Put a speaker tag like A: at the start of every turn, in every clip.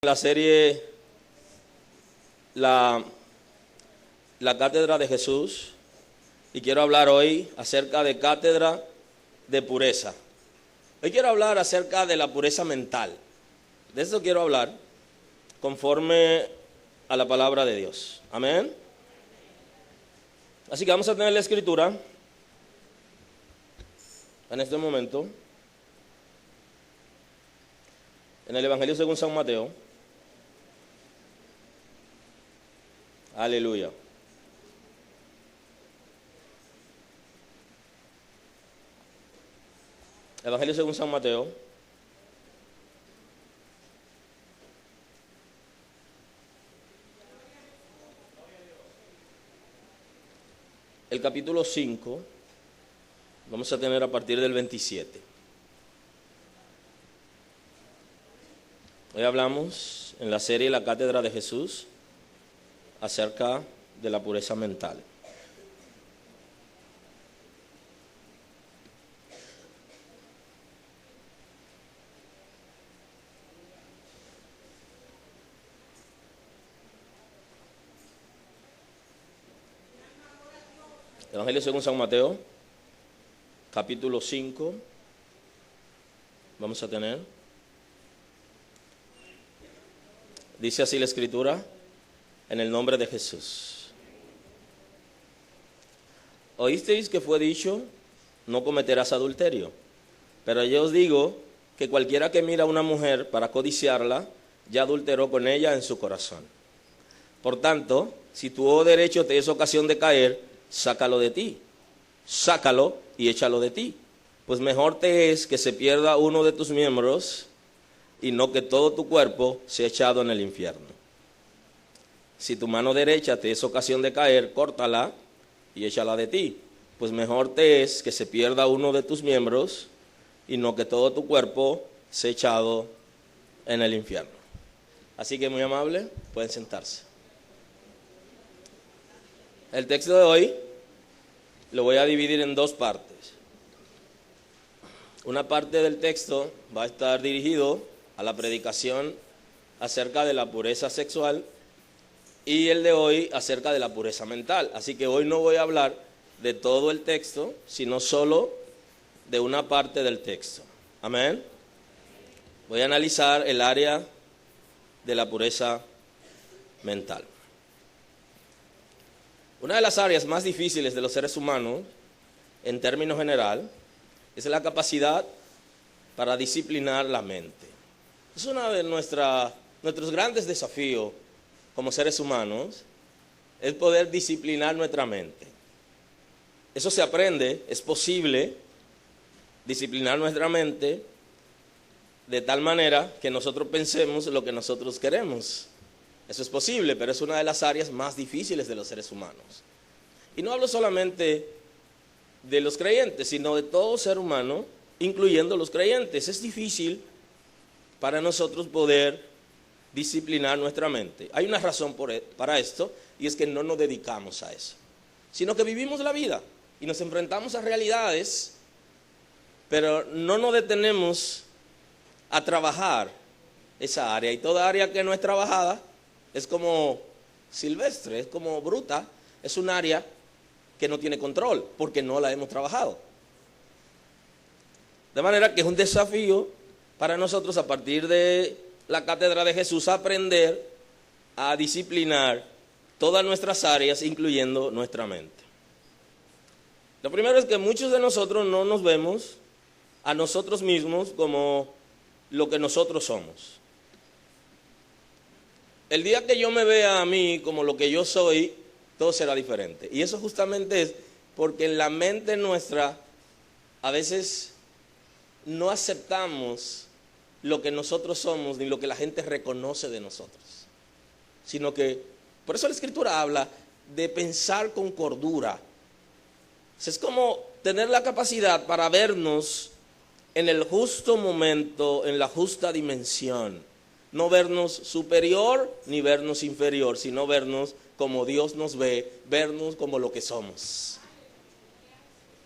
A: La serie la Cátedra de Jesús, y quiero hablar hoy acerca de cátedra de pureza. Hoy quiero hablar acerca de la pureza mental. De eso quiero hablar conforme a la palabra de Dios. Amén. Así que vamos a tener la escritura en este momento en el Evangelio según San Mateo. Aleluya. Evangelio según San Mateo. El capítulo 5, vamos a tener a partir del 27. Hoy hablamos en la serie La Cátedra de Jesús acerca de la pureza mental. Evangelio según San Mateo, capítulo 5, vamos a tener. Dice así la escritura, en el nombre de Jesús. Oísteis que fue dicho, no cometerás adulterio. Pero yo os digo que cualquiera que mira a una mujer para codiciarla, ya adulteró con ella en su corazón. Por tanto, si tu ojo derecho te es ocasión de caer, sácalo de ti, sácalo y échalo de ti, pues mejor te es que se pierda uno de tus miembros y no que todo tu cuerpo sea echado en el infierno. Si tu mano derecha te es ocasión de caer, córtala y échala de ti, pues mejor te es que se pierda uno de tus miembros y no que todo tu cuerpo sea echado en el infierno. Así que muy amable, pueden sentarse. El texto de hoy lo voy a dividir en dos partes. Una parte del texto va a estar dirigido a la predicación acerca de la pureza sexual y el de hoy acerca de la pureza mental. Así que hoy no voy a hablar de todo el texto, sino solo de una parte del texto. Amén. Voy a analizar el área de la pureza mental. Una de las áreas más difíciles de los seres humanos, en términos general, es la capacidad para disciplinar la mente. Es uno de nuestros grandes desafíos como seres humanos, es poder disciplinar nuestra mente. Eso se aprende, es posible disciplinar nuestra mente de tal manera que nosotros pensemos lo que nosotros queremos. Eso es posible, pero es una de las áreas más difíciles de los seres humanos. Y no hablo solamente de los creyentes, sino de todo ser humano, incluyendo los creyentes. Es difícil para nosotros poder disciplinar nuestra mente. Hay una razón para esto, y es que no nos dedicamos a eso, sino que vivimos la vida y nos enfrentamos a realidades, pero no nos detenemos a trabajar esa área. Y toda área que no es trabajada es como silvestre, es como bruta, es un área que no tiene control, porque no la hemos trabajado. De manera que es un desafío para nosotros, a partir de la Cátedra de Jesús, aprender a disciplinar todas nuestras áreas, incluyendo nuestra mente. Lo primero es que muchos de nosotros no nos vemos a nosotros mismos como lo que nosotros somos. El día que yo me vea a mí como lo que yo soy, todo será diferente. Y eso justamente es porque en la mente nuestra a veces no aceptamos lo que nosotros somos ni lo que la gente reconoce de nosotros. Sino que, por eso la Escritura habla de pensar con cordura. Es como tener la capacidad para vernos en el justo momento, en la justa dimensión. No vernos superior ni vernos inferior, sino vernos como Dios nos ve, vernos como lo que somos.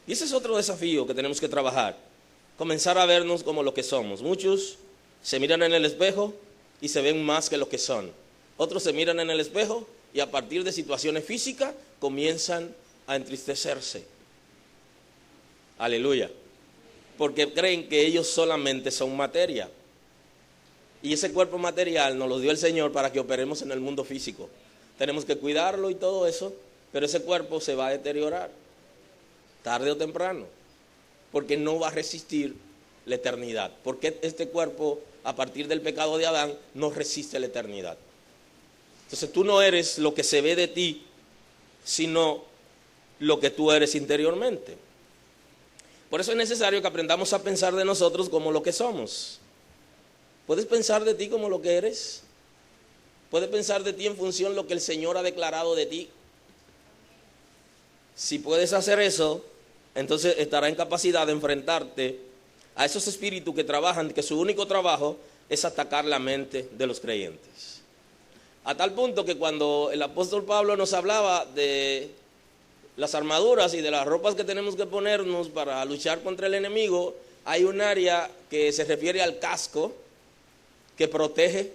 A: Y ese es otro desafío que tenemos que trabajar, comenzar a vernos como lo que somos. Muchos se miran en el espejo y se ven más que lo que son. Otros se miran en el espejo y a partir de situaciones físicas comienzan a entristecerse. Aleluya. Porque creen que ellos solamente son materia. Y ese cuerpo material nos lo dio el Señor para que operemos en el mundo físico. Tenemos que cuidarlo y todo eso, pero ese cuerpo se va a deteriorar, tarde o temprano, porque no va a resistir la eternidad. Porque este cuerpo, a partir del pecado de Adán, no resiste la eternidad. Entonces tú no eres lo que se ve de ti, sino lo que tú eres interiormente. Por eso es necesario que aprendamos a pensar de nosotros como lo que somos. ¿Puedes pensar de ti como lo que eres? ¿Puedes pensar de ti en función de lo que el Señor ha declarado de ti? Si puedes hacer eso, entonces estarás en capacidad de enfrentarte a esos espíritus que trabajan, que su único trabajo es atacar la mente de los creyentes. A tal punto que cuando el apóstol Pablo nos hablaba de las armaduras y de las ropas que tenemos que ponernos para luchar contra el enemigo, hay un área que se refiere al casco, que protege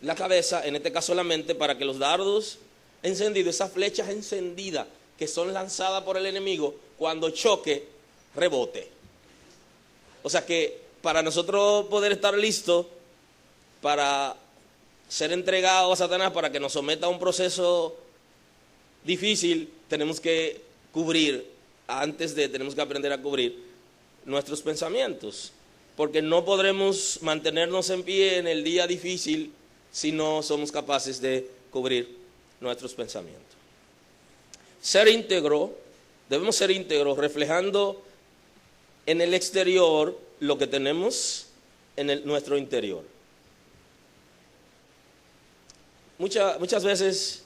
A: la cabeza, en este caso la mente, para que los dardos encendidos, esas flechas encendidas que son lanzadas por el enemigo, cuando choque, rebote. O sea que para nosotros poder estar listos para ser entregados a Satanás, para que nos someta a un proceso difícil, tenemos que tenemos que aprender a cubrir nuestros pensamientos. Porque no podremos mantenernos en pie en el día difícil si no somos capaces de cubrir nuestros pensamientos. Debemos ser íntegros, reflejando en el exterior lo que tenemos en nuestro interior. Muchas veces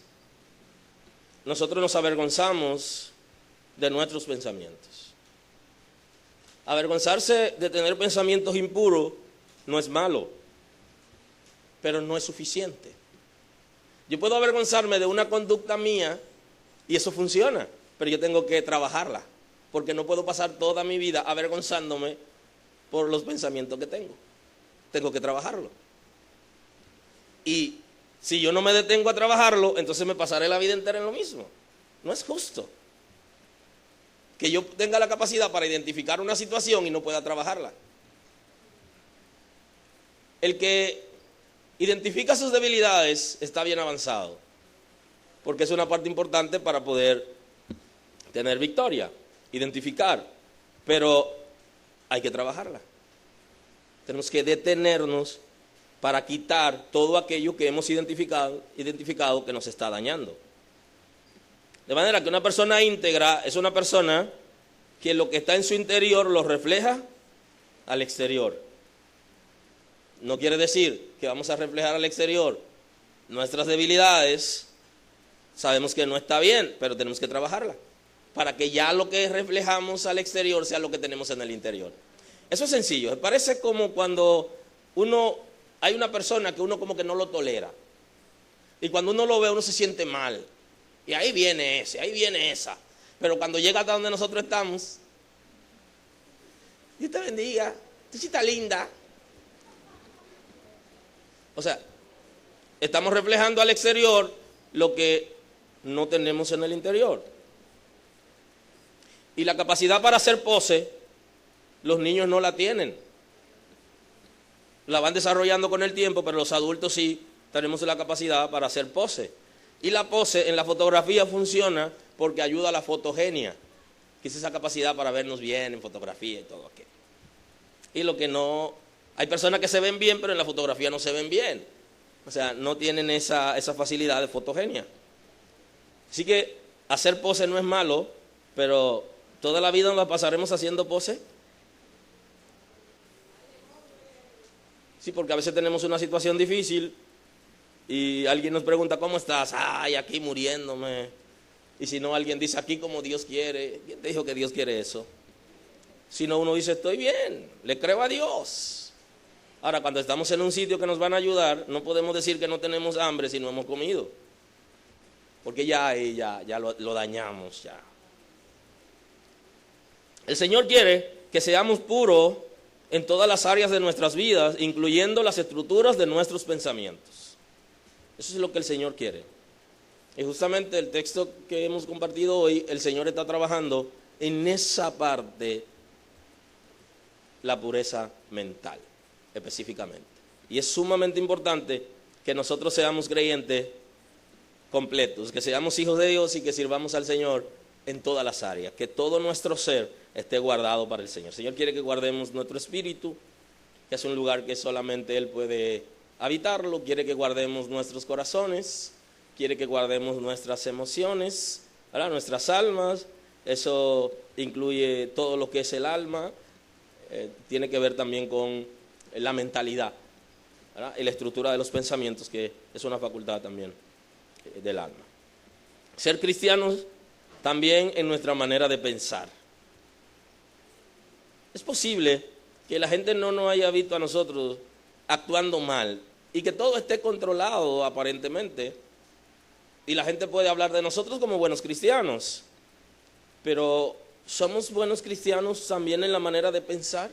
A: nosotros nos avergonzamos de nuestros pensamientos. Avergonzarse de tener pensamientos impuros no es malo, pero no es suficiente. Yo puedo avergonzarme de una conducta mía y eso funciona, pero yo tengo que trabajarla, porque no puedo pasar toda mi vida avergonzándome por los pensamientos que tengo. Tengo que trabajarlo. Y si yo no me detengo a trabajarlo, entonces me pasaré la vida entera en lo mismo. No es justo que yo tenga la capacidad para identificar una situación y no pueda trabajarla. El que identifica sus debilidades está bien avanzado, porque es una parte importante para poder tener victoria, identificar, pero hay que trabajarla. Tenemos que detenernos para quitar todo aquello que hemos identificado que nos está dañando. De manera que una persona íntegra es una persona que lo que está en su interior lo refleja al exterior. No quiere decir que vamos a reflejar al exterior nuestras debilidades. Sabemos que no está bien, pero tenemos que trabajarla para que ya lo que reflejamos al exterior sea lo que tenemos en el interior. Eso es sencillo. Parece como cuando hay una persona que uno como que no lo tolera. Y cuando uno lo ve, uno se siente mal. Y ahí viene ese, ahí viene esa. Pero cuando llega hasta donde nosotros estamos, Dios te bendiga, tú sí estás linda. O sea, estamos reflejando al exterior lo que no tenemos en el interior. Y la capacidad para hacer pose, los niños no la tienen. La van desarrollando con el tiempo, pero los adultos sí tenemos la capacidad para hacer pose. Y la pose en la fotografía funciona porque ayuda a la fotogenia, que es esa capacidad para vernos bien en fotografía y todo aquello. Y lo que no, hay personas que se ven bien, pero en la fotografía no se ven bien. O sea, no tienen esa facilidad de fotogenia. Así que hacer pose no es malo, pero toda la vida nos la pasaremos haciendo pose. Sí, porque a veces tenemos una situación difícil y alguien nos pregunta, ¿cómo estás? Ay, aquí muriéndome. Y si no, alguien dice, aquí como Dios quiere. ¿Quién te dijo que Dios quiere eso? Si no, uno dice, estoy bien, le creo a Dios. Ahora, cuando estamos en un sitio que nos van a ayudar, no podemos decir que no tenemos hambre si no hemos comido. Porque ya lo dañamos ya. El Señor quiere que seamos puros en todas las áreas de nuestras vidas, incluyendo las estructuras de nuestros pensamientos. Eso es lo que el Señor quiere. Y justamente el texto que hemos compartido hoy, el Señor está trabajando en esa parte, la pureza mental, específicamente. Y es sumamente importante que nosotros seamos creyentes completos, que seamos hijos de Dios y que sirvamos al Señor en todas las áreas, que todo nuestro ser esté guardado para el Señor. El Señor quiere que guardemos nuestro espíritu, que es un lugar que solamente Él puede habitarlo, quiere que guardemos nuestros corazones, quiere que guardemos nuestras emociones, ¿verdad? Nuestras almas, eso incluye todo lo que es el alma, tiene que ver también con la mentalidad, ¿verdad? Y la estructura de los pensamientos, que es una facultad también del alma. Ser cristianos también en nuestra manera de pensar. Es posible que la gente no nos haya visto a nosotros actuando mal y que todo esté controlado aparentemente, y la gente puede hablar de nosotros como buenos cristianos, pero ¿somos buenos cristianos también en la manera de pensar?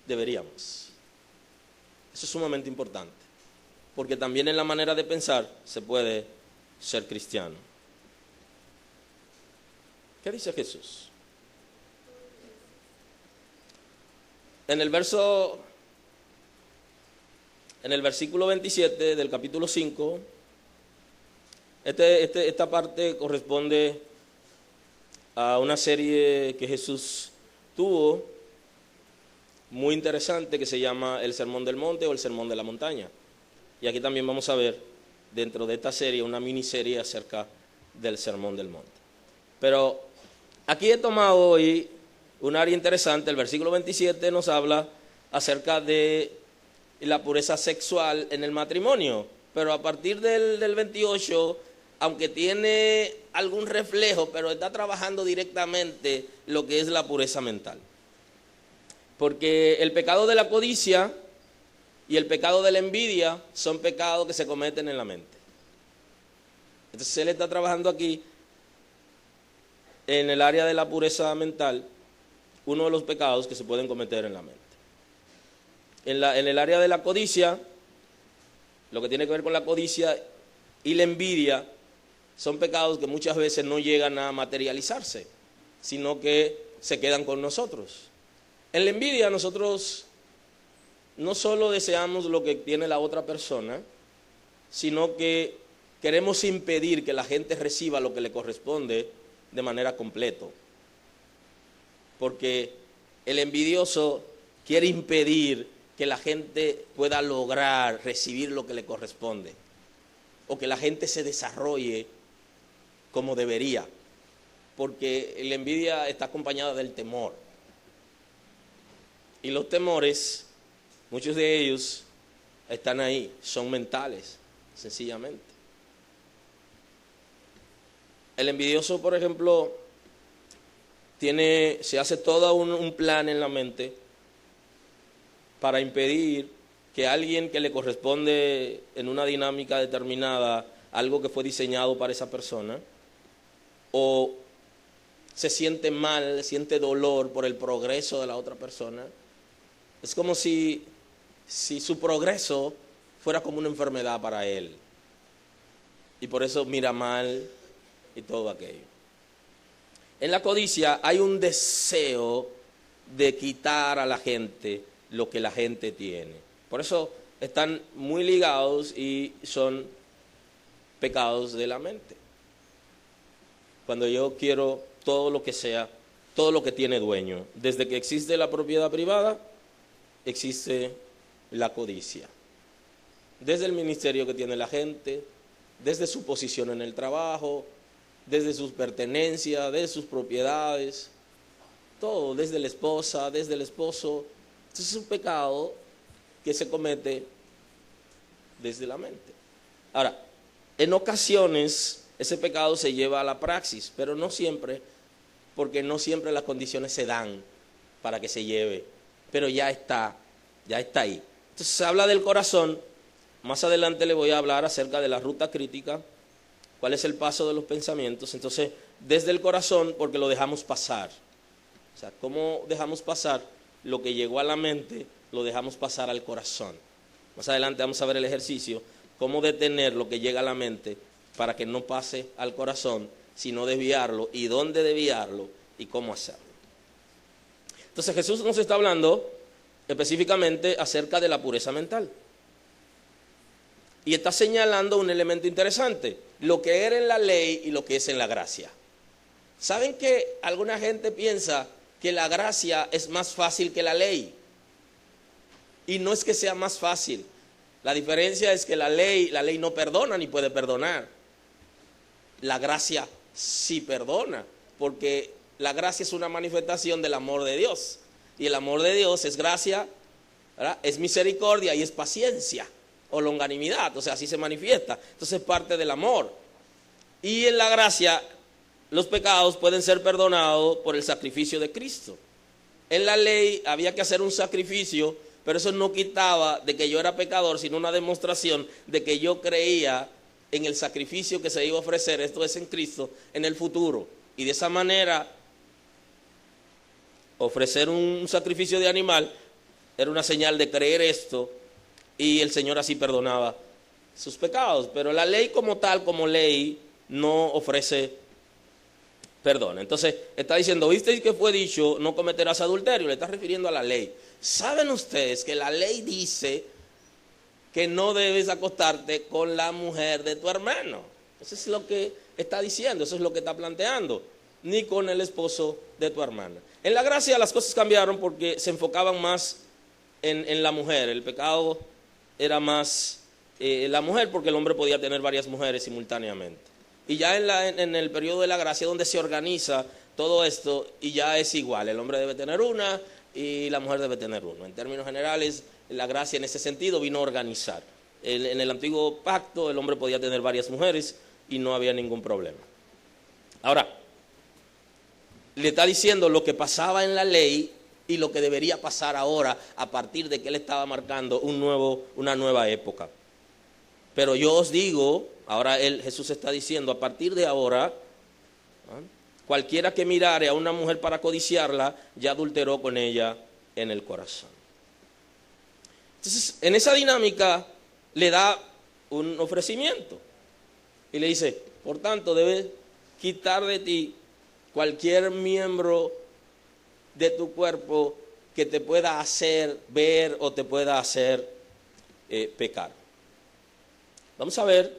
A: Deberíamos. Eso es sumamente importante, porque también en la manera de pensar se puede ser cristiano. ¿Qué dice Jesús? En el versículo 27 del capítulo 5, esta parte corresponde a una serie que Jesús tuvo, muy interesante, que se llama el Sermón del Monte o el Sermón de la Montaña. Y aquí también vamos a ver, dentro de esta serie, una miniserie acerca del Sermón del Monte. Pero aquí he tomado hoy un área interesante. El versículo 27 nos habla acerca de la pureza sexual en el matrimonio, pero a partir del 28, aunque tiene algún reflejo, pero está trabajando directamente lo que es la pureza mental. Porque el pecado de la codicia y el pecado de la envidia son pecados que se cometen en la mente. Entonces él está trabajando aquí en el área de la pureza mental, uno de los pecados que se pueden cometer en la mente. En el área de la codicia, lo que tiene que ver con la codicia y la envidia, son pecados que muchas veces no llegan a materializarse, sino que se quedan con nosotros. En la envidia nosotros no solo deseamos lo que tiene la otra persona, sino que queremos impedir que la gente reciba lo que le corresponde de manera completa. Porque el envidioso quiere impedir que la gente pueda lograr recibir lo que le corresponde, o que la gente se desarrolle como debería, porque la envidia está acompañada del temor. Y los temores, muchos de ellos están ahí, son mentales, sencillamente. El envidioso, por ejemplo, se hace todo un plan en la mente para impedir que alguien que le corresponde en una dinámica determinada, algo que fue diseñado para esa persona, o se siente mal, siente dolor por el progreso de la otra persona. Es como si su progreso fuera como una enfermedad para él, y por eso mira mal y todo aquello. En la codicia hay un deseo de quitar a la gente lo que la gente tiene. Por eso están muy ligados y son pecados de la mente. Cuando yo quiero todo lo que sea, todo lo que tiene dueño. Desde que existe la propiedad privada, existe la codicia. Desde el ministerio que tiene la gente, desde su posición en el trabajo, desde sus pertenencias, desde sus propiedades, todo, desde la esposa, desde el esposo. Entonces es un pecado que se comete desde la mente. Ahora, en ocasiones ese pecado se lleva a la praxis, pero no siempre, porque no siempre las condiciones se dan para que se lleve, pero ya está ahí. Entonces se habla del corazón. Más adelante le voy a hablar acerca de la ruta crítica, cuál es el paso de los pensamientos. Entonces, desde el corazón, porque lo dejamos pasar. O sea, ¿cómo dejamos pasar lo que llegó a la mente lo dejamos pasar al corazón. Más adelante vamos a ver el ejercicio, cómo detener lo que llega a la mente para que no pase al corazón, sino desviarlo, y dónde desviarlo y cómo hacerlo. Entonces Jesús nos está hablando específicamente acerca de la pureza mental. Y está señalando un elemento interesante, lo que era en la ley y lo que es en la gracia. ¿Saben que alguna gente piensa que la gracia es más fácil que la ley? Y no es que sea más fácil. La diferencia es que la ley no perdona ni puede perdonar. La gracia sí perdona, porque la gracia es una manifestación del amor de Dios. Y el amor de Dios es gracia, ¿verdad? Es misericordia y es paciencia o longanimidad, o sea, así se manifiesta. Entonces es parte del amor. Y en la gracia, los pecados pueden ser perdonados por el sacrificio de Cristo. En la ley había que hacer un sacrificio, pero eso no quitaba de que yo era pecador, sino una demostración de que yo creía en el sacrificio que se iba a ofrecer, esto es en Cristo, en el futuro. Y de esa manera, ofrecer un sacrificio de animal era una señal de creer esto, y el Señor así perdonaba sus pecados. Pero la ley como tal, como ley, no ofrece perdón. Entonces está diciendo, ¿visteis que fue dicho no cometerás adulterio? Le está refiriendo a la ley. ¿Saben ustedes que la ley dice que no debes acostarte con la mujer de tu hermano? Eso es lo que está diciendo, eso es lo que está planteando. Ni con el esposo de tu hermana. En la gracia las cosas cambiaron porque se enfocaban más en la mujer. El pecado era más la mujer, porque el hombre podía tener varias mujeres simultáneamente. Y ya en el periodo de la gracia, donde se organiza todo esto, y ya es igual, el hombre debe tener una y la mujer debe tener uno. En términos generales, la gracia en ese sentido vino a organizar. En el antiguo pacto el hombre podía tener varias mujeres y no había ningún problema. Ahora, le está diciendo lo que pasaba en la ley y lo que debería pasar ahora, a partir de que él estaba marcando una nueva época. Pero yo os digo, ahora Jesús está diciendo, a partir de ahora, cualquiera que mirare a una mujer para codiciarla, ya adulteró con ella en el corazón. Entonces, en esa dinámica le da un ofrecimiento y le dice, por tanto, debes quitar de ti cualquier miembro de tu cuerpo que te pueda hacer ver o te pueda hacer pecar. Vamos a ver,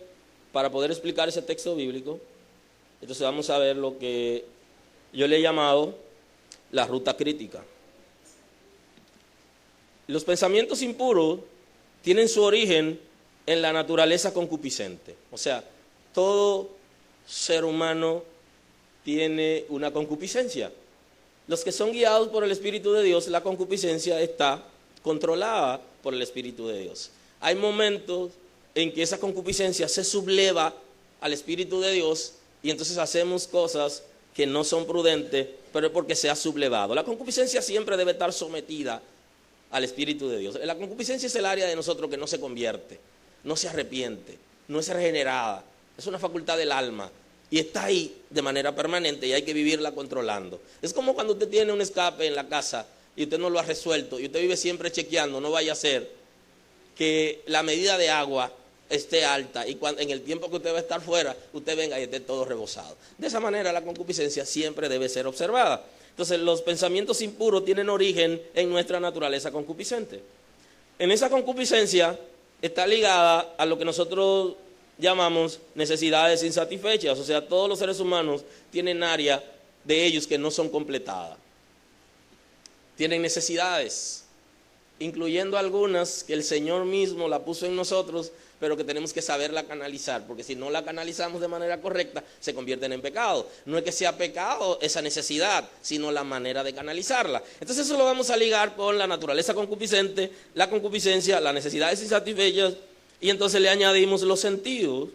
A: para poder explicar ese texto bíblico, entonces vamos a ver lo que yo le he llamado la ruta crítica. Los pensamientos impuros tienen su origen en la naturaleza concupiscente. O sea, todo ser humano tiene una concupiscencia. Los que son guiados por el Espíritu de Dios, la concupiscencia está controlada por el Espíritu de Dios. Hay momentos en que esa concupiscencia se subleva al Espíritu de Dios y entonces hacemos cosas que no son prudentes, pero es porque se ha sublevado. La concupiscencia siempre debe estar sometida al Espíritu de Dios. La concupiscencia es el área de nosotros que no se convierte, no se arrepiente, no es regenerada, es una facultad del alma. Y está ahí de manera permanente y hay que vivirla controlando. Es como cuando usted tiene un escape en la casa y usted no lo ha resuelto y usted vive siempre chequeando, no vaya a ser que la medida de agua esté alta y en el tiempo que usted va a estar fuera, usted venga y esté todo rebosado. De esa manera la concupiscencia siempre debe ser observada. Entonces los pensamientos impuros tienen origen en nuestra naturaleza concupiscente. En esa concupiscencia está ligada a lo que nosotros llamamos necesidades insatisfechas, o sea, todos los seres humanos tienen áreas de ellos que no son completadas. Tienen necesidades, incluyendo algunas que el Señor mismo la puso en nosotros, pero que tenemos que saberla canalizar, porque si no la canalizamos de manera correcta, se convierten en pecado. No es que sea pecado esa necesidad, sino la manera de canalizarla. Entonces eso lo vamos a ligar con la naturaleza concupiscente, la concupiscencia, las necesidades insatisfechas, y entonces le añadimos los sentidos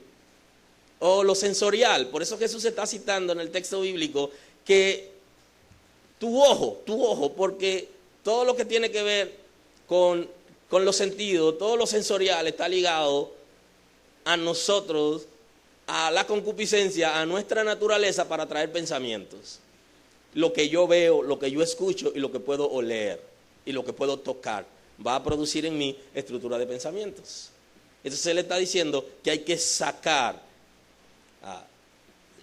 A: o lo sensorial. Por eso Jesús está citando en el texto bíblico que tu ojo, porque todo lo que tiene que ver con los sentidos, todo lo sensorial está ligado a nosotros, a la concupiscencia, a nuestra naturaleza para traer pensamientos. Lo que yo veo, lo que yo escucho y lo que puedo oler. y lo que puedo tocar va a producir en mí estructura de pensamientos. Entonces él está diciendo que hay que sacar.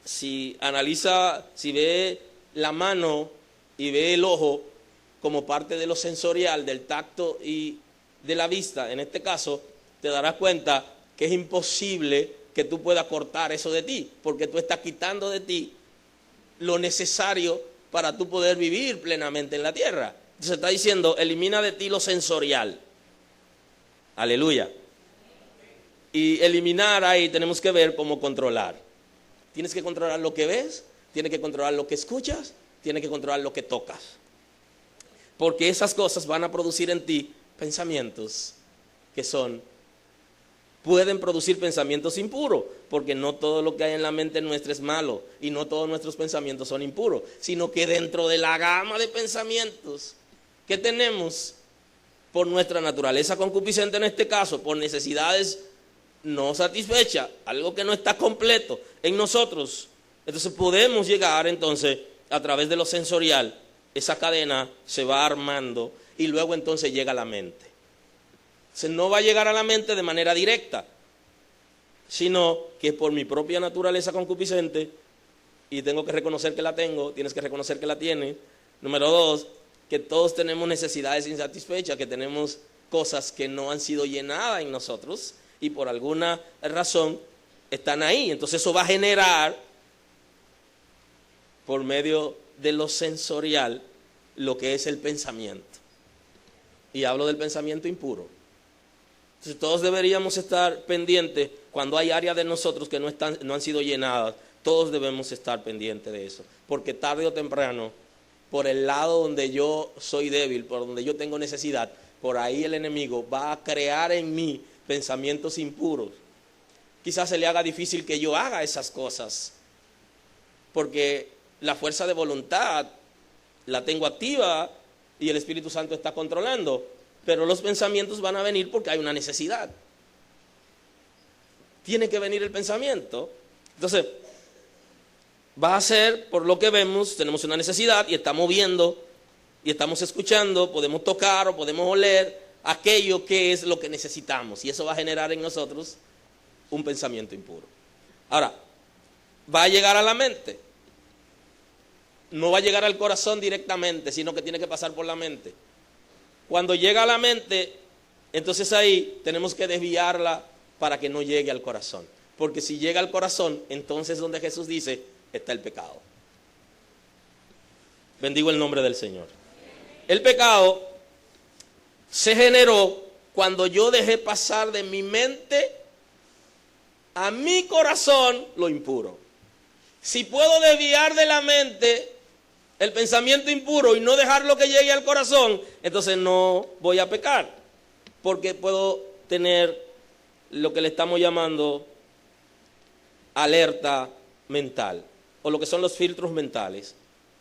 A: Si analiza, si ve la mano y ve el ojo como parte de lo sensorial, del tacto y de la vista, en este caso, te darás cuenta que es imposible que tú puedas cortar eso de ti, porque tú estás quitando de ti lo necesario para tú poder vivir plenamente en la tierra. Entonces está diciendo, elimina de ti lo sensorial. Aleluya. Y eliminar ahí tenemos que ver cómo controlar. Tienes que controlar lo que ves, tienes que controlar lo que escuchas, tienes que controlar lo que tocas. Porque esas cosas van a producir en ti pensamientos que pueden producir pensamientos impuros, porque no todo lo que hay en la mente nuestra es malo y no todos nuestros pensamientos son impuros, sino que dentro de la gama de pensamientos que tenemos por nuestra naturaleza concupiscente en este caso, por necesidades no satisfechas, algo que no está completo en nosotros, entonces podemos llegar entonces a través de lo sensorial, esa cadena se va armando y luego entonces llega a la mente. Entonces no va a llegar a la mente de manera directa, sino que por mi propia naturaleza concupiscente, y tengo que reconocer que la tengo, tienes que reconocer que la tienes. Número 2, que todos tenemos necesidades insatisfechas, que tenemos cosas que no han sido llenadas en nosotros y por alguna razón están ahí. Entonces eso va a generar, por medio de lo sensorial, lo que es el pensamiento. Y hablo del pensamiento impuro. Entonces todos deberíamos estar pendientes cuando hay áreas de nosotros que no han sido llenadas. Todos debemos estar pendientes de eso, porque tarde o temprano, por el lado donde yo soy débil, por donde yo tengo necesidad, por ahí el enemigo va a crear en mí pensamientos impuros. Quizás se le haga difícil que yo haga esas cosas, porque la fuerza de voluntad la tengo activa y el Espíritu Santo está controlando, pero los pensamientos van a venir porque hay una necesidad. Tiene que venir el pensamiento. Entonces, va a ser, por lo que vemos, tenemos una necesidad y estamos viendo y estamos escuchando, podemos tocar o podemos oler aquello que es lo que necesitamos, y eso va a generar en nosotros un pensamiento impuro. Ahora, va a llegar a la mente. No va a llegar al corazón directamente, sino que tiene que pasar por la mente. Cuando llega a la mente, entonces ahí tenemos que desviarla para que no llegue al corazón. Porque si llega al corazón, entonces donde Jesús dice, está el pecado. Bendigo el nombre del Señor. El pecado se generó cuando yo dejé pasar de mi mente a mi corazón lo impuro. Si puedo desviar de la mente el pensamiento impuro y no dejarlo que llegue al corazón, entonces no voy a pecar, porque puedo tener lo que le estamos llamando alerta mental, o lo que son los filtros mentales.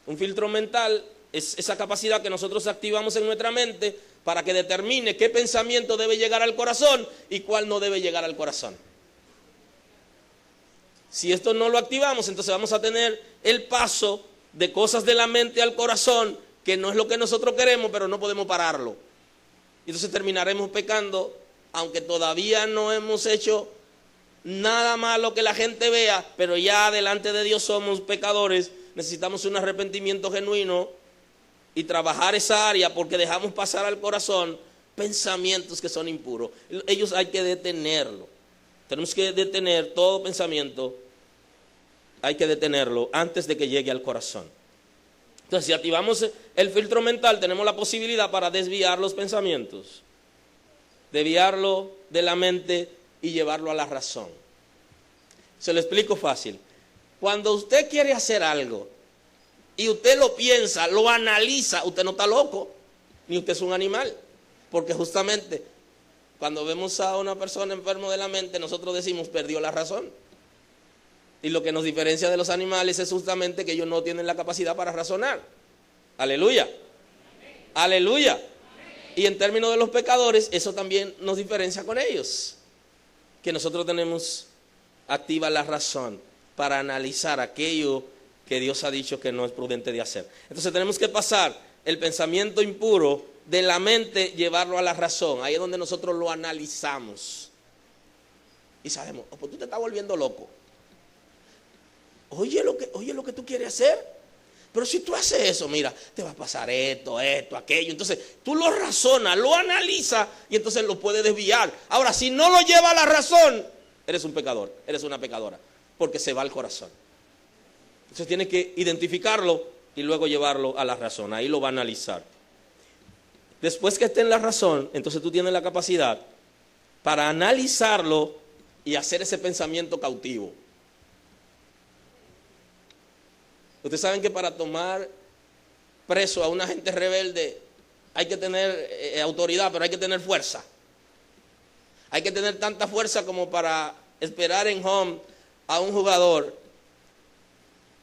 A: Un filtro mental es esa capacidad que nosotros activamos en nuestra mente para que determine qué pensamiento debe llegar al corazón y cuál no debe llegar al corazón. Si esto no lo activamos, entonces vamos a tener el paso de cosas de la mente al corazón, que no es lo que nosotros queremos, pero no podemos pararlo. Y entonces terminaremos pecando, aunque todavía no hemos hecho nada malo que la gente vea, pero ya delante de Dios somos pecadores. Necesitamos un arrepentimiento genuino y trabajar esa área, porque dejamos pasar al corazón pensamientos que son impuros. Ellos hay que detenerlo. Tenemos que detener todo pensamiento, hay que detenerlo antes de que llegue al corazón. Entonces, si activamos el filtro mental, tenemos la posibilidad para desviar los pensamientos, desviarlo de la mente y llevarlo a la razón. Se lo explico fácil. Cuando usted quiere hacer algo y usted lo piensa, lo analiza, usted no está loco, ni usted es un animal, porque justamente cuando vemos a una persona enfermo de la mente, nosotros decimos, perdió la razón. Y lo que nos diferencia de los animales es justamente que ellos no tienen la capacidad para razonar. Aleluya. Aleluya. Y en términos de los pecadores, eso también nos diferencia con ellos, que nosotros tenemos activa la razón para analizar aquello que Dios ha dicho que no es prudente de hacer. Entonces tenemos que pasar el pensamiento impuro de la mente llevarlo a la razón. Ahí es donde nosotros lo analizamos. Y sabemos, oh, pues tú te estás volviendo loco. Oye lo que tú quieres hacer. Pero si tú haces eso, mira, te va a pasar esto, aquello. Entonces tú lo razonas, lo analizas y entonces lo puedes desviar. Ahora, si no lo lleva a la razón, eres un pecador, eres una pecadora, porque se va al corazón. Entonces tienes que identificarlo y luego llevarlo a la razón. Ahí lo va a analizar. Después que esté en la razón, entonces tú tienes la capacidad para analizarlo y hacer ese pensamiento cautivo. Ustedes saben que para tomar preso a una gente rebelde hay que tener autoridad, pero hay que tener fuerza. Hay que tener tanta fuerza como para esperar en home a un jugador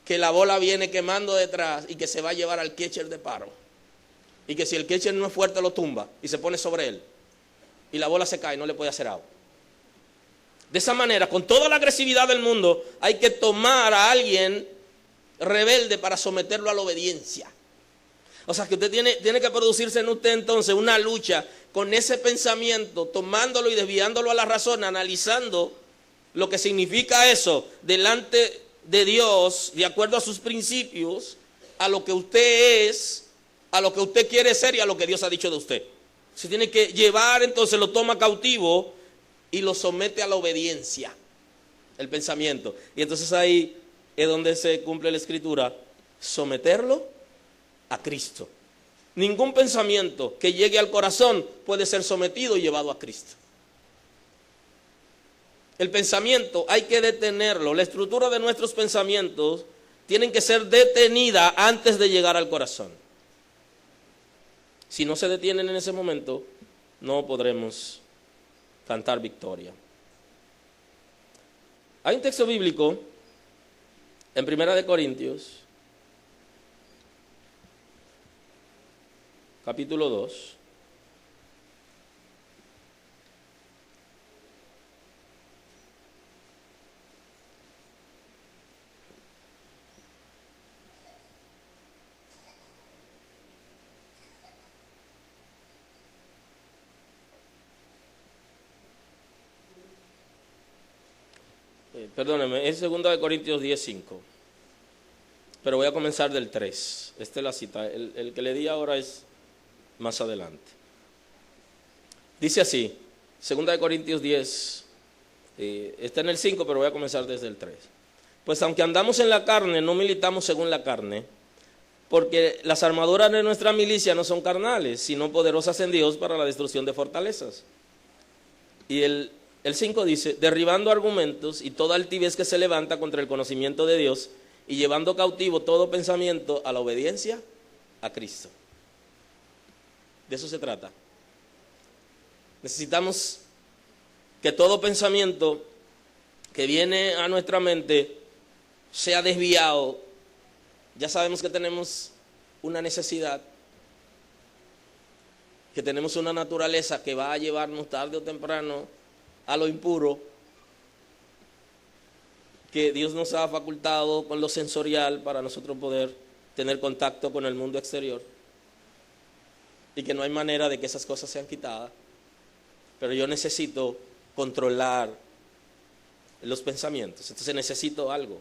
A: que la bola viene quemando detrás y que se va a llevar al catcher de paro. Y que si el catcher no es fuerte lo tumba y se pone sobre él. Y la bola se cae y no le puede hacer out. De esa manera, con toda la agresividad del mundo, hay que tomar a alguien rebelde para someterlo a la obediencia. O sea que usted tiene que producirse en usted entonces una lucha con ese pensamiento, tomándolo y desviándolo a la razón, analizando lo que significa eso delante de Dios, de acuerdo a sus principios, a lo que usted es, a lo que usted quiere ser y a lo que Dios ha dicho de usted. Se tiene que llevar, entonces lo toma cautivo y lo somete a la obediencia, el pensamiento. Y entonces ahí es donde se cumple la escritura, someterlo a Cristo. Ningún pensamiento que llegue al corazón puede ser sometido y llevado a Cristo. El pensamiento hay que detenerlo. La estructura de nuestros pensamientos tienen que ser detenida antes de llegar al corazón. Si no se detienen en ese momento, no podremos cantar victoria. Hay un texto bíblico en 1 Corintios, capítulo 2, perdóneme, es 2 Corintios 10:5. Pero voy a comenzar del 3. Esta es la cita. El que le di ahora es más adelante. Dice así, 2 Corintios 10, está en el 5, pero voy a comenzar desde el 3. Pues aunque andamos en la carne, no militamos según la carne, porque las armaduras de nuestra milicia no son carnales, sino poderosas en Dios para la destrucción de fortalezas. Y el 5 dice, derribando argumentos y toda altivez que se levanta contra el conocimiento de Dios, y llevando cautivo todo pensamiento a la obediencia a Cristo. De eso se trata. Necesitamos que todo pensamiento que viene a nuestra mente sea desviado. Ya sabemos que tenemos una necesidad, que tenemos una naturaleza que va a llevarnos tarde o temprano a lo impuro, que Dios nos ha facultado con lo sensorial para nosotros poder tener contacto con el mundo exterior y que no hay manera de que esas cosas sean quitadas, pero yo necesito controlar los pensamientos. Entonces necesito algo,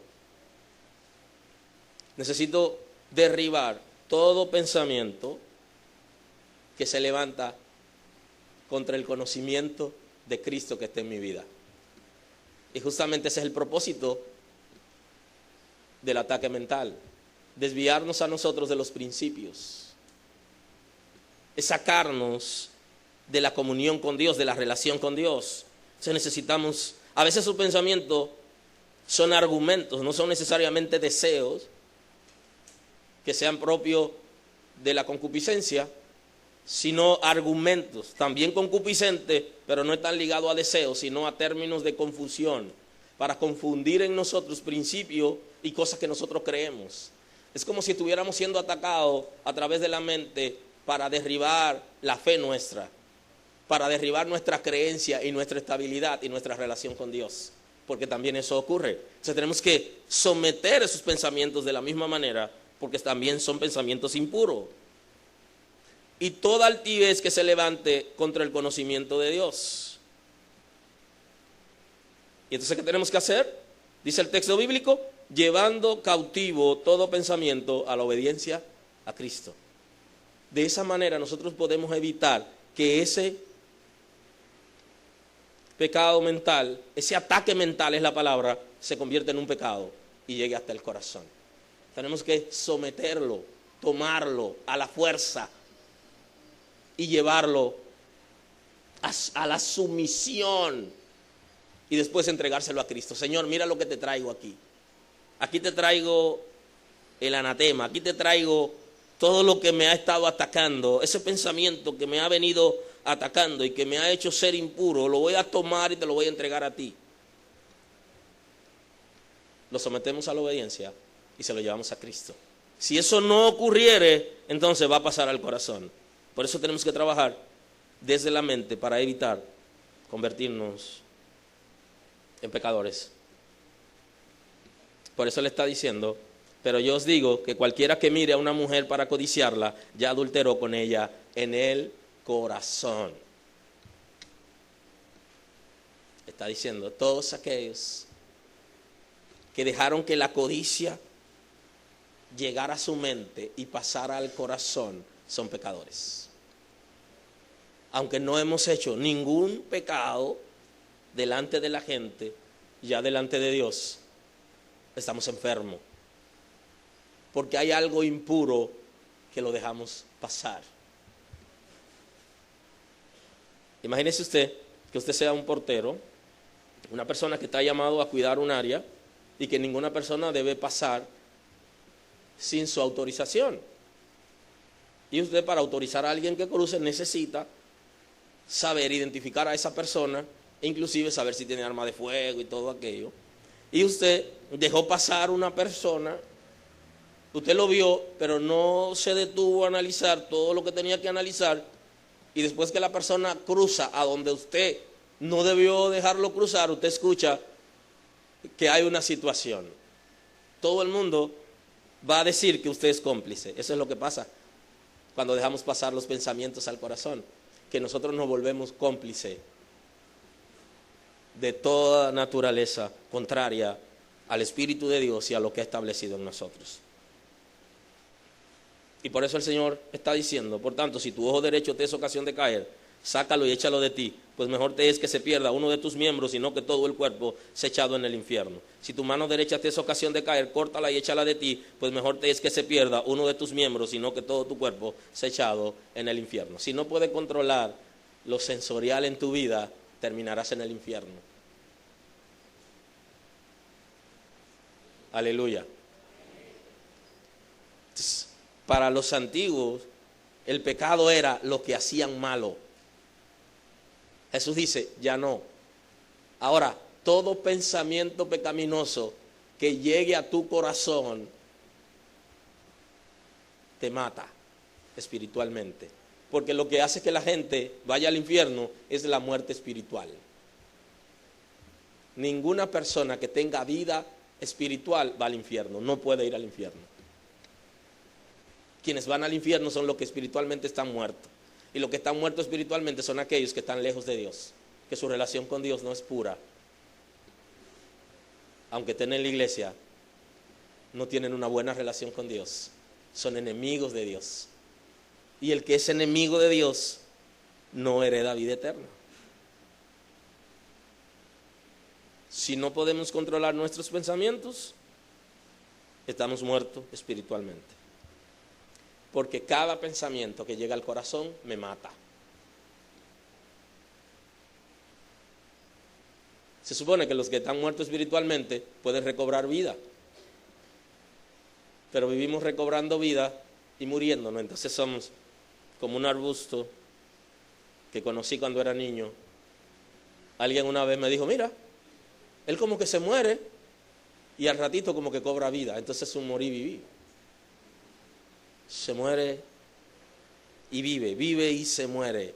A: necesito derribar todo pensamiento que se levanta contra el conocimiento de Cristo que está en mi vida. Y justamente ese es el propósito del ataque mental, desviarnos a nosotros de los principios, es sacarnos de la comunión con Dios, de la relación con Dios. Entonces necesitamos, a veces su pensamiento son argumentos, no son necesariamente deseos que sean propios de la concupiscencia, sino argumentos, también concupiscentes, pero no están ligados a deseos, sino a términos de confusión, para confundir en nosotros principios y cosas que nosotros creemos. Es como si estuviéramos siendo atacados a través de la mente para derribar la fe nuestra, para derribar nuestra creencia y nuestra estabilidad y nuestra relación con Dios, porque también eso ocurre. Entonces tenemos que someter esos pensamientos de la misma manera, porque también son pensamientos impuros. y toda altivez que se levante contra el conocimiento de Dios. Y entonces, ¿qué tenemos que hacer? Dice el texto bíblico, llevando cautivo todo pensamiento a la obediencia a Cristo. De esa manera nosotros podemos evitar que ese pecado mental, ese ataque mental es la palabra, se convierta en un pecado y llegue hasta el corazón. Tenemos que someterlo, tomarlo a la fuerza y llevarlo a la sumisión y después entregárselo a Cristo. Señor, mira lo que te traigo aquí. Aquí te traigo el anatema, aquí te traigo todo lo que me ha estado atacando, ese pensamiento que me ha venido atacando y que me ha hecho ser impuro, lo voy a tomar y te lo voy a entregar a ti. Lo sometemos a la obediencia y se lo llevamos a Cristo. Si eso no ocurriere, entonces va a pasar al corazón. Por eso tenemos que trabajar desde la mente para evitar convertirnos en pecadores. Por eso le está diciendo, pero yo os digo que cualquiera que mire a una mujer para codiciarla, ya adulteró con ella en el corazón. Está diciendo, todos aquellos que dejaron que la codicia llegara a su mente y pasara al corazón, son pecadores. Aunque no hemos hecho ningún pecado delante de la gente, ya delante de Dios, estamos enfermos. Porque hay algo impuro que lo dejamos pasar. Imagínese usted que usted sea un portero, una persona que está llamado a cuidar un área y que ninguna persona debe pasar sin su autorización. Y usted, para autorizar a alguien que cruce, necesita saber identificar a esa persona e inclusive saber si tiene arma de fuego y todo aquello. Y usted dejó pasar una persona, usted lo vio, pero no se detuvo a analizar todo lo que tenía que analizar, y después que la persona cruza a donde usted no debió dejarlo cruzar, usted escucha que hay una situación. Todo el mundo va a decir que usted es cómplice. Eso es lo que pasa cuando dejamos pasar los pensamientos al corazón, que nosotros nos volvemos cómplices de toda naturaleza contraria al Espíritu de Dios y a lo que ha establecido en nosotros. Y por eso el Señor está diciendo, por tanto, si tu ojo derecho te es ocasión de caer, sácalo y échalo de ti, pues mejor te es que se pierda uno de tus miembros, sino que todo el cuerpo sea echado en el infierno. Si tu mano derecha te es ocasión de caer, córtala y échala de ti, pues mejor te es que se pierda uno de tus miembros, sino que todo tu cuerpo sea echado en el infierno. Si no puedes controlar lo sensorial en tu vida, terminarás en el infierno. Aleluya. Entonces, para los antiguos, el pecado era lo que hacían malo. Jesús dice, ya no. Ahora, todo pensamiento pecaminoso que llegue a tu corazón te mata espiritualmente. Porque lo que hace que la gente vaya al infierno es la muerte espiritual. Ninguna persona que tenga vida espiritual va al infierno, no puede ir al infierno. Quienes van al infierno son los que espiritualmente están muertos. Y los que están muertos espiritualmente son aquellos que están lejos de Dios, que su relación con Dios no es pura. Aunque estén en la iglesia, no tienen una buena relación con Dios. Son enemigos de Dios. Y el que es enemigo de Dios no hereda vida eterna. Si no podemos controlar nuestros pensamientos, estamos muertos espiritualmente. Porque cada pensamiento que llega al corazón me mata. Se supone que los que están muertos espiritualmente pueden recobrar vida, pero vivimos recobrando vida y muriéndonos. Entonces somos como un arbusto que conocí cuando era niño. Alguien una vez me dijo, mira, él como que se muere y al ratito como que cobra vida. Entonces es un morir y vivir. Se muere y vive, vive y se muere.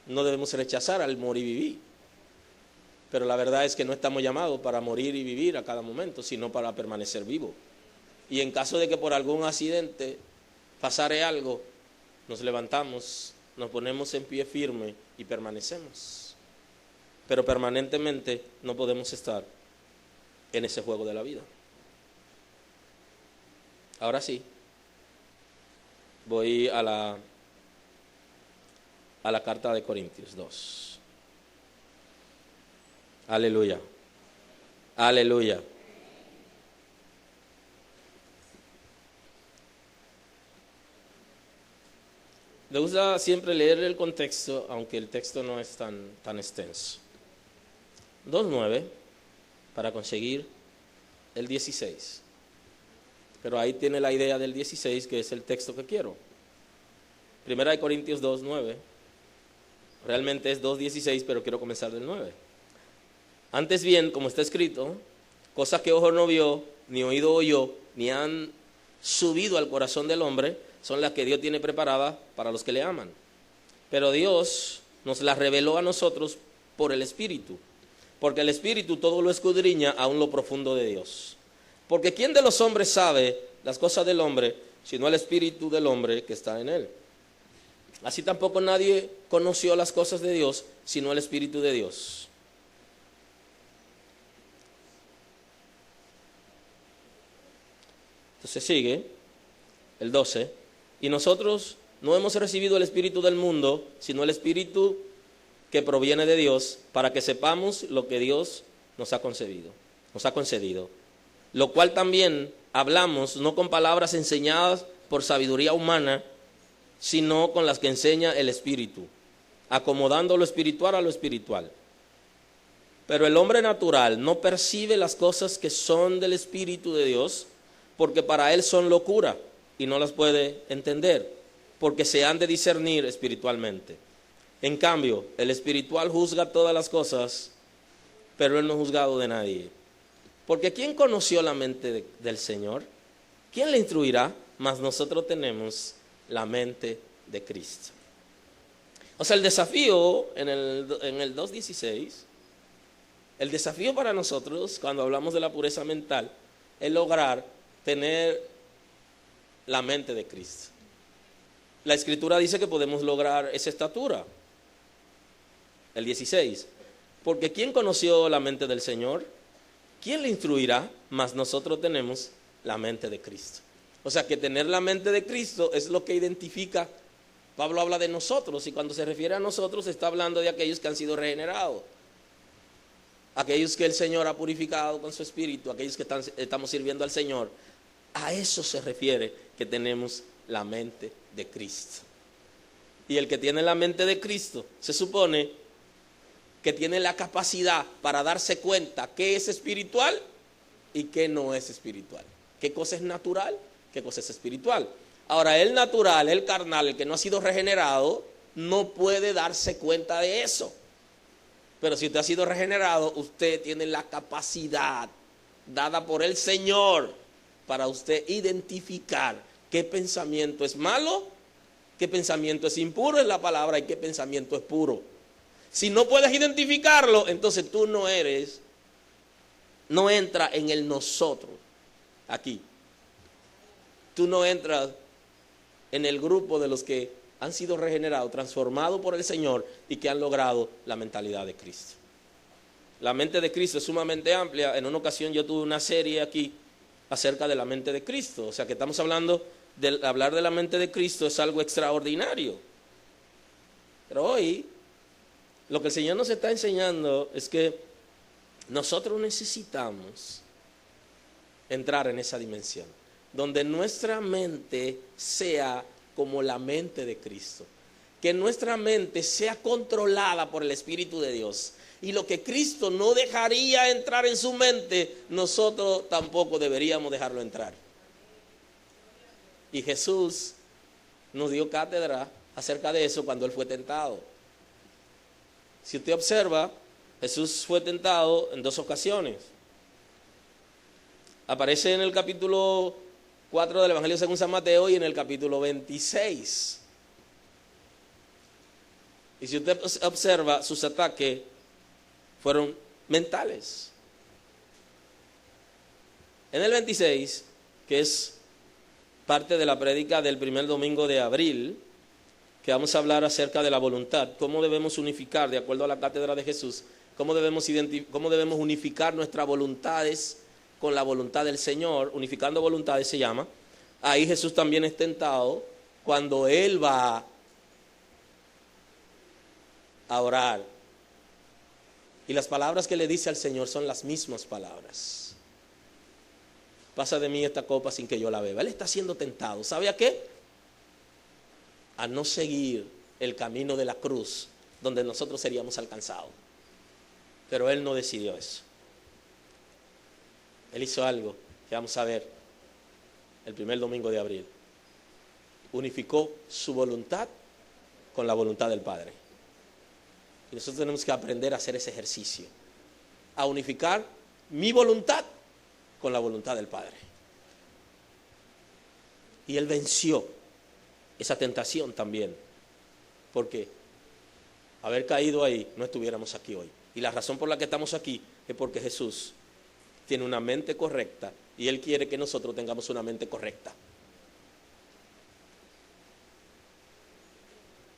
A: No debemos rechazar al morir y vivir, pero la verdad es que no estamos llamados para morir y vivir a cada momento, sino para permanecer vivo. Y en caso de que por algún accidente pasare algo, nos levantamos, nos ponemos en pie firme y permanecemos. Pero permanentemente no podemos estar en ese juego de la vida. Ahora sí, voy a la carta de Corintios 2. Aleluya. Aleluya. Me gusta siempre leer el contexto, aunque el texto no es tan extenso. 2:9 para conseguir el 16. Pero ahí tiene la idea del 16, que es el texto que quiero. Primera de Corintios 2:9. Realmente es 2:16, pero quiero comenzar del 9. Antes bien, como está escrito, cosas que ojo no vio, ni oído oyó, ni han subido al corazón del hombre, son las que Dios tiene preparadas para los que le aman. Pero Dios nos las reveló a nosotros por el Espíritu, porque el Espíritu todo lo escudriña aún lo profundo de Dios. Porque ¿quién de los hombres sabe las cosas del hombre, sino el Espíritu del hombre que está en él? Así tampoco nadie conoció las cosas de Dios, sino el Espíritu de Dios. Entonces sigue el 12. Y nosotros no hemos recibido el Espíritu del mundo, sino el Espíritu que proviene de Dios, para que sepamos lo que Dios nos ha concedido. Lo cual también hablamos, no con palabras enseñadas por sabiduría humana, sino con las que enseña el Espíritu, acomodando lo espiritual a lo espiritual. Pero el hombre natural no percibe las cosas que son del Espíritu de Dios, porque para él son locura y no las puede entender, porque se han de discernir espiritualmente. En cambio, el espiritual juzga todas las cosas, pero él no es juzgado de nadie. Porque ¿quién conoció la mente del Señor? ¿Quién le instruirá? Mas nosotros tenemos la mente de Cristo. O sea, el desafío en el 2:16, el desafío para nosotros cuando hablamos de la pureza mental es lograr tener la mente de Cristo. La Escritura dice que podemos lograr esa estatura. El 16. Porque ¿quién conoció la mente del Señor? ¿Quién le instruirá? Mas nosotros tenemos la mente de Cristo. O sea que tener la mente de Cristo es lo que identifica. Pablo habla de nosotros, y cuando se refiere a nosotros está hablando de aquellos que han sido regenerados, aquellos que el Señor ha purificado con su Espíritu, aquellos que estamos sirviendo al Señor. A eso se refiere que tenemos la mente de Cristo. Y el que tiene la mente de Cristo se supone que tiene la capacidad para darse cuenta qué es espiritual y qué no es espiritual, qué cosa es natural, qué cosa es espiritual. Ahora, el natural, el carnal, el que no ha sido regenerado, no puede darse cuenta de eso. Pero si usted ha sido regenerado, usted tiene la capacidad dada por el Señor para usted identificar qué pensamiento es malo, qué pensamiento es impuro en la palabra y qué pensamiento es puro. Si no puedes identificarlo, entonces tú no entras en el nosotros aquí. Tú no entras en el grupo de los que han sido regenerados, transformados por el Señor y que han logrado la mentalidad de Cristo. La mente de Cristo es sumamente amplia. En una ocasión yo tuve una serie aquí acerca de la mente de Cristo. O sea que estamos hablando de hablar de la mente de Cristo es algo extraordinario. Pero hoy lo que el Señor nos está enseñando es que nosotros necesitamos entrar en esa dimensión, donde nuestra mente sea como la mente de Cristo, que nuestra mente sea controlada por el Espíritu de Dios, y lo que Cristo no dejaría entrar en su mente, nosotros tampoco deberíamos dejarlo entrar. Y Jesús nos dio cátedra acerca de eso cuando Él fue tentado. Si usted observa, Jesús fue tentado en 2 ocasiones. Aparece en el capítulo 4 del Evangelio según San Mateo y en el capítulo 26. Y si usted observa, sus ataques fueron mentales. En el 26, que es parte de la prédica del primer domingo de abril, que vamos a hablar acerca de la voluntad, cómo debemos unificar, de acuerdo a la cátedra de Jesús, cómo debemos unificar nuestras voluntades con la voluntad del Señor. Unificando voluntades se llama. Ahí Jesús también es tentado cuando Él va a orar. Y las palabras que le dice al Señor son las mismas palabras. Pasa de mí esta copa sin que yo la beba. Él está siendo tentado. ¿Sabe a qué? A no seguir el camino de la cruz, donde nosotros seríamos alcanzados. Pero Él no decidió eso. Él hizo algo que vamos a ver el primer domingo de abril. Unificó su voluntad con la voluntad del Padre. Y nosotros tenemos que aprender a hacer ese ejercicio, a unificar mi voluntad con la voluntad del Padre. Y Él venció esa tentación también, porque haber caído ahí no estuviéramos aquí hoy. Y la razón por la que estamos aquí es porque Jesús tiene una mente correcta y Él quiere que nosotros tengamos una mente correcta.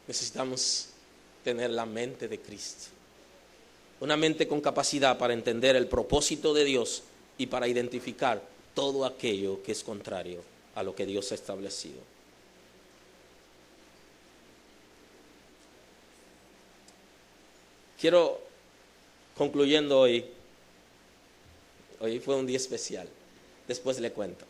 A: Necesitamos tener la mente de Cristo, una mente con capacidad para entender el propósito de Dios y para identificar todo aquello que es contrario a lo que Dios ha establecido. Quiero, concluyendo hoy fue un día especial, después le cuento.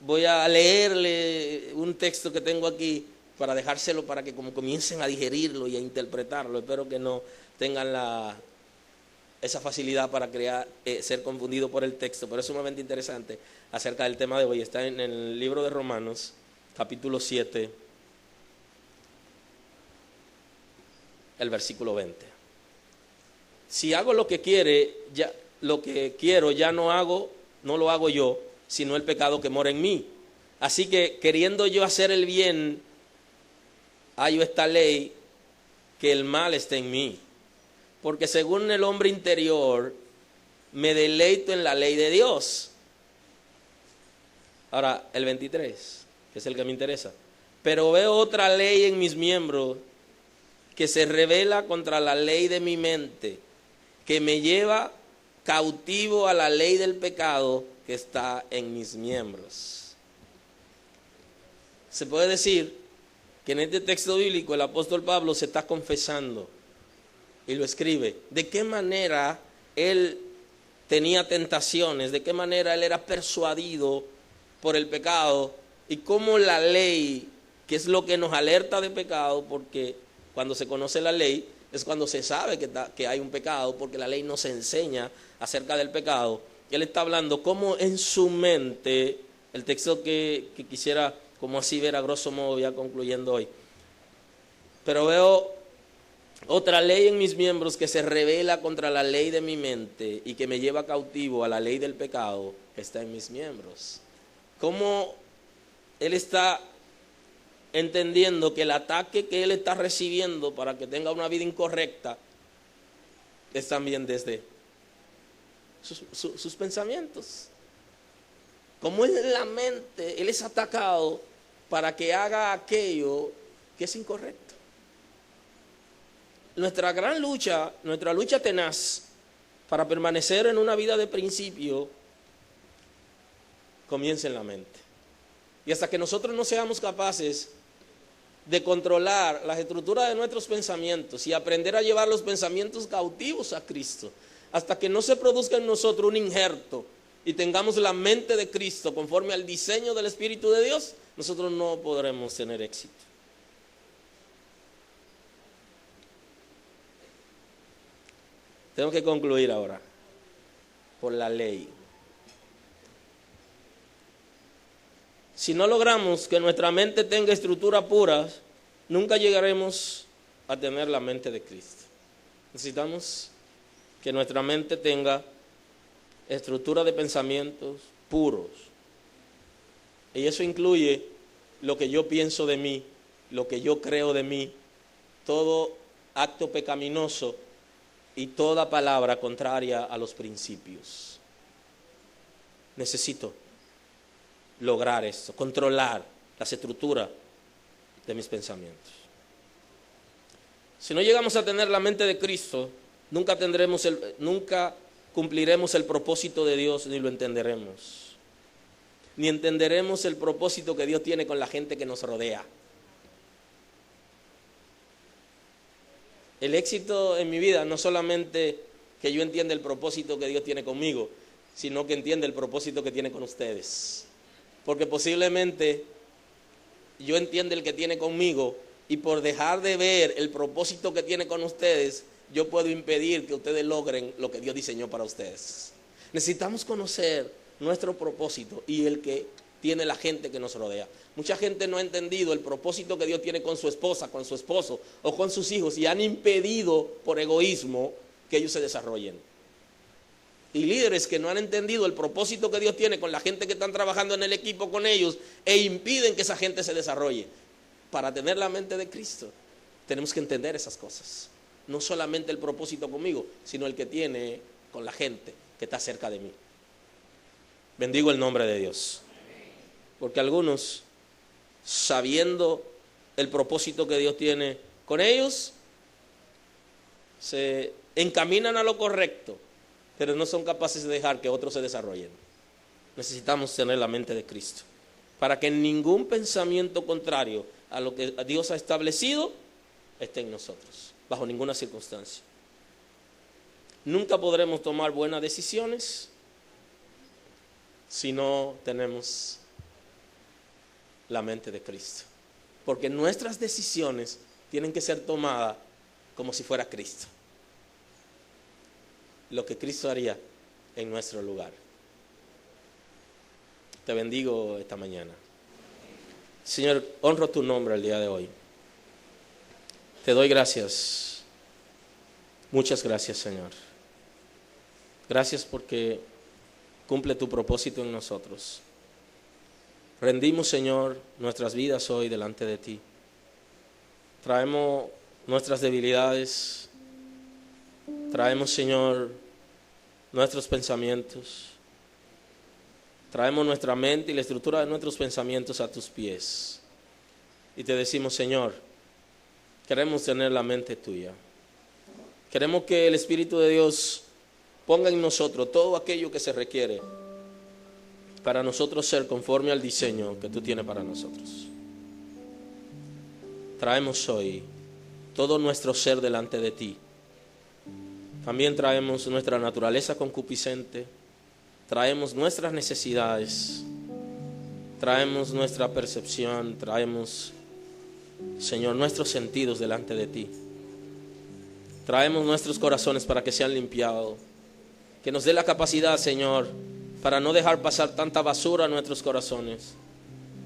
A: Voy a leerle un texto que tengo aquí para dejárselo para que como comiencen a digerirlo y a interpretarlo. Espero que no tengan esa facilidad para ser confundido por el texto, pero es sumamente interesante acerca del tema de hoy. Está en el libro de Romanos, capítulo 7, el versículo 20. Si hago lo que quiero, ya no lo hago yo, sino el pecado que mora en mí. Así que, queriendo yo hacer el bien, hallo esta ley, que el mal está en mí. Porque según el hombre interior, me deleito en la ley de Dios. Ahora, el 23, que es el que me interesa. Pero veo otra ley en mis miembros, que se rebela contra la ley de mi mente, que me lleva cautivo a la ley del pecado que está en mis miembros. Se puede decir que en este texto bíblico el apóstol Pablo se está confesando y lo escribe. ¿De qué manera él tenía tentaciones? ¿De qué manera él era persuadido por el pecado? Y cómo la ley, que es lo que nos alerta de pecado, porque cuando se conoce la ley es cuando se sabe que hay un pecado, porque la ley nos enseña acerca del pecado. Él está hablando cómo en su mente, el texto que quisiera como así ver a grosso modo ya concluyendo hoy. Pero veo otra ley en mis miembros que se rebela contra la ley de mi mente y que me lleva cautivo a la ley del pecado que está en mis miembros. Cómo él está entendiendo que el ataque que él está recibiendo para que tenga una vida incorrecta es también desde sus pensamientos. Como en la mente él es atacado para que haga aquello que es incorrecto. Nuestra lucha tenaz para permanecer en una vida de principio comienza en la mente. Y hasta que nosotros no seamos capaces de controlar las estructuras de nuestros pensamientos y aprender a llevar los pensamientos cautivos a Cristo, hasta que no se produzca en nosotros un injerto y tengamos la mente de Cristo conforme al diseño del Espíritu de Dios, nosotros no podremos tener éxito. Tengo que concluir ahora por la ley. Si no logramos que nuestra mente tenga estructuras puras, nunca llegaremos a tener la mente de Cristo. Necesitamos que nuestra mente tenga estructura de pensamientos puros. Y eso incluye lo que yo pienso de mí, lo que yo creo de mí, todo acto pecaminoso y toda palabra contraria a los principios. necesito lograr esto, controlar las estructuras de mis pensamientos. Si no llegamos a tener la mente de Cristo, nunca cumpliremos el propósito de Dios, ni lo entenderemos. Ni entenderemos el propósito que Dios tiene con la gente que nos rodea. El éxito en mi vida no solamente que yo entienda el propósito que Dios tiene conmigo, sino que entienda el propósito que tiene con ustedes. Porque posiblemente yo entienda el que tiene conmigo y por dejar de ver el propósito que tiene con ustedes, yo puedo impedir que ustedes logren lo que Dios diseñó para ustedes. Necesitamos conocer nuestro propósito y el que tiene la gente que nos rodea. Mucha gente no ha entendido el propósito que Dios tiene con su esposa, con su esposo o con sus hijos y han impedido por egoísmo que ellos se desarrollen. Y líderes que no han entendido el propósito que Dios tiene con la gente que están trabajando en el equipo con ellos e impiden que esa gente se desarrolle. Para tener la mente de Cristo tenemos que entender esas cosas. No solamente el propósito conmigo, sino el que tiene con la gente que está cerca de mí. Bendigo el nombre de Dios. Porque algunos, sabiendo el propósito que Dios tiene con ellos, se encaminan a lo correcto, pero no son capaces de dejar que otros se desarrollen. Necesitamos tener la mente de Cristo, para que ningún pensamiento contrario a lo que Dios ha establecido esté en nosotros, bajo ninguna circunstancia. Nunca podremos tomar buenas decisiones si no tenemos la mente de Cristo, porque nuestras decisiones tienen que ser tomadas como si fuera Cristo, lo que Cristo haría en nuestro lugar. Te bendigo esta mañana. Señor, honro tu nombre el día de hoy. Te doy gracias, muchas gracias, Señor. Gracias porque cumple tu propósito en nosotros. Rendimos, Señor, nuestras vidas hoy delante de ti. Traemos nuestras debilidades. Traemos, Señor, nuestros pensamientos. Traemos nuestra mente y la estructura de nuestros pensamientos a tus pies. Y te decimos, Señor, queremos tener la mente tuya. Queremos que el Espíritu de Dios ponga en nosotros todo aquello que se requiere para nosotros ser conforme al diseño que tú tienes para nosotros. Traemos hoy todo nuestro ser delante de ti. También traemos nuestra naturaleza concupiscente, traemos nuestras necesidades, traemos nuestra percepción, traemos, Señor, nuestros sentidos delante de ti. Traemos nuestros corazones para que sean limpiados, que nos dé la capacidad, Señor, para no dejar pasar tanta basura a nuestros corazones,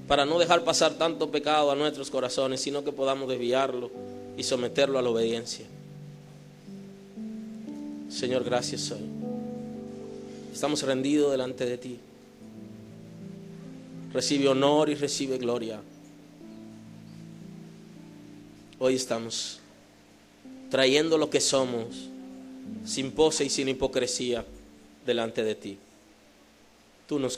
A: para no dejar pasar tanto pecado a nuestros corazones, sino que podamos desviarlo y someterlo a la obediencia. Señor, gracias hoy. Estamos rendidos delante de ti. Recibe honor y recibe gloria. Hoy estamos trayendo lo que somos, sin pose y sin hipocresía, delante de ti. Tú nos